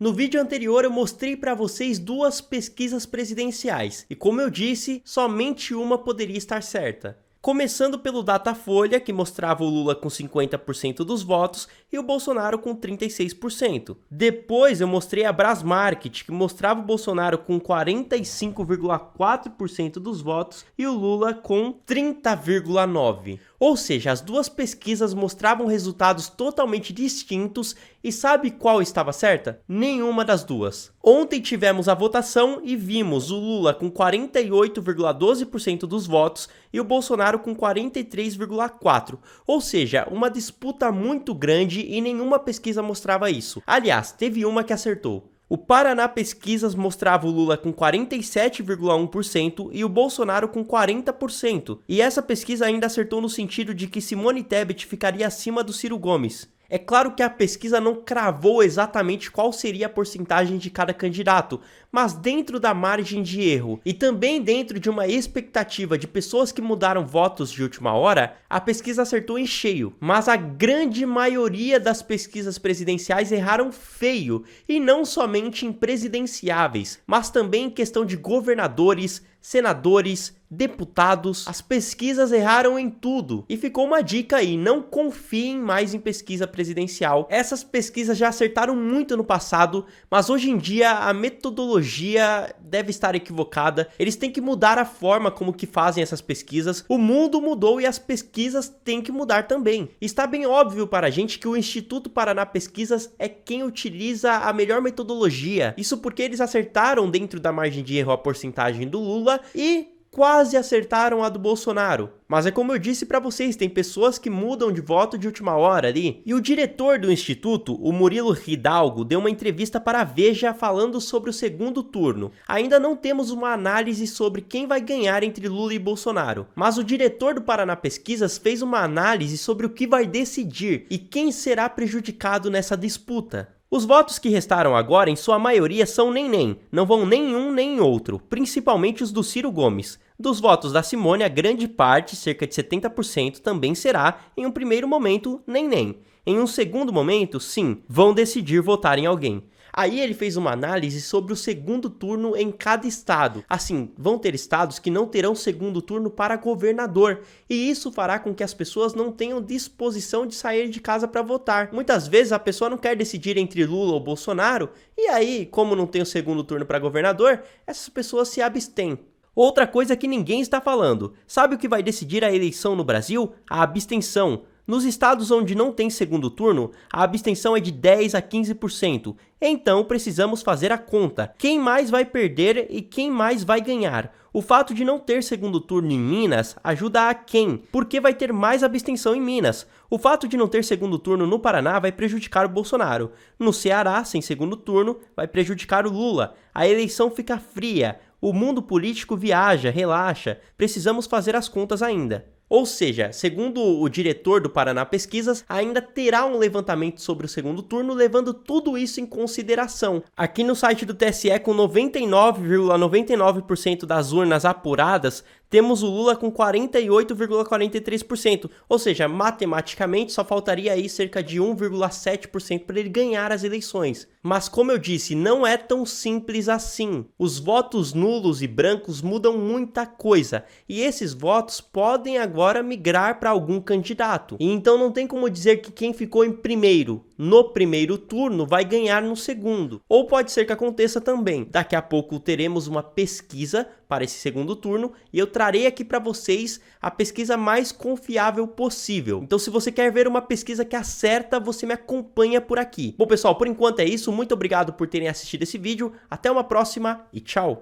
No vídeo anterior eu mostrei para vocês duas pesquisas presidenciais e, como eu disse, somente uma poderia estar certa. Começando pelo Datafolha, que mostrava o Lula com 50% dos votos e o Bolsonaro com 36%. Depois eu mostrei a Brasmarket, que mostrava o Bolsonaro com 45,4% dos votos e o Lula com 30,9%. Ou seja, as duas pesquisas mostravam resultados totalmente distintos e sabe qual estava certa? Nenhuma das duas. Ontem tivemos a votação e vimos o Lula com 48,12% dos votos e o Bolsonaro com 43,4%. Ou seja, uma disputa muito grande e nenhuma pesquisa mostrava isso. Aliás, teve uma que acertou. O Paraná Pesquisas mostrava o Lula com 47,1% e o Bolsonaro com 40%. E essa pesquisa ainda acertou no sentido de que Simone Tebet ficaria acima do Ciro Gomes. É claro que a pesquisa não cravou exatamente qual seria a porcentagem de cada candidato, mas dentro da margem de erro e também dentro de uma expectativa de pessoas que mudaram votos de última hora, a pesquisa acertou em cheio. Mas a grande maioria das pesquisas presidenciais erraram feio, e não somente em presidenciáveis, mas também em questão de governadores, senadores, deputados. As pesquisas erraram em tudo. E ficou uma dica aí, não confiem mais em pesquisa presidencial. Essas pesquisas já acertaram muito no passado, mas hoje em dia a metodologia deve estar equivocada. Eles têm que mudar a forma como que fazem essas pesquisas. O mundo mudou e as pesquisas têm que mudar também. Está bem óbvio para a gente que o Instituto Paraná Pesquisas é quem utiliza a melhor metodologia. Isso porque eles acertaram dentro da margem de erro a porcentagem do Lula e quase acertaram a do Bolsonaro. Mas é como eu disse para vocês, tem pessoas que mudam de voto de última hora ali. E o diretor do instituto, o Murilo Hidalgo, deu uma entrevista para a Veja falando sobre o segundo turno. Ainda não temos uma análise sobre quem vai ganhar entre Lula e Bolsonaro, mas o diretor do Paraná Pesquisas fez uma análise sobre o que vai decidir e quem será prejudicado nessa disputa. Os votos que restaram agora, em sua maioria, são nem-nem, não vão nem um nem outro, principalmente os do Ciro Gomes. Dos votos da Simone, a grande parte, cerca de 70%, também será, em um primeiro momento, nem-nem. Em um segundo momento, sim, vão decidir votar em alguém. Aí ele fez uma análise sobre o segundo turno em cada estado. Assim, vão ter estados que não terão segundo turno para governador, e isso fará com que as pessoas não tenham disposição de sair de casa para votar. Muitas vezes a pessoa não quer decidir entre Lula ou Bolsonaro, e aí, como não tem o segundo turno para governador, essas pessoas se abstêm. Outra coisa que ninguém está falando, sabe o que vai decidir a eleição no Brasil? A abstenção. Nos estados onde não tem segundo turno, a abstenção é de 10 a 15%. Então precisamos fazer a conta. Quem mais vai perder e quem mais vai ganhar? O fato de não ter segundo turno em Minas ajuda a quem? Porque vai ter mais abstenção em Minas. O fato de não ter segundo turno no Paraná vai prejudicar o Bolsonaro. No Ceará, sem segundo turno, vai prejudicar o Lula. A eleição fica fria. O mundo político viaja, relaxa. Precisamos fazer as contas ainda. Ou seja, segundo o diretor do Paraná Pesquisas, ainda terá um levantamento sobre o segundo turno, levando tudo isso em consideração. Aqui no site do TSE, com 99,99% das urnas apuradas, temos o Lula com 48,43%, ou seja, matematicamente só faltaria aí cerca de 1,7% para ele ganhar as eleições. Mas como eu disse, não é tão simples assim. Os votos nulos e brancos mudam muita coisa, e esses votos podem agora migrar para algum candidato. E então não tem como dizer que quem ficou em primeiro no primeiro turno vai ganhar no segundo. Ou pode ser que aconteça também. Daqui a pouco teremos uma pesquisa para esse segundo turno e eu trarei aqui para vocês a pesquisa mais confiável possível. Então, se você quer ver uma pesquisa que acerta, você me acompanha por aqui. Bom, pessoal, por enquanto é isso. Muito obrigado por terem assistido esse vídeo. Até uma próxima e tchau!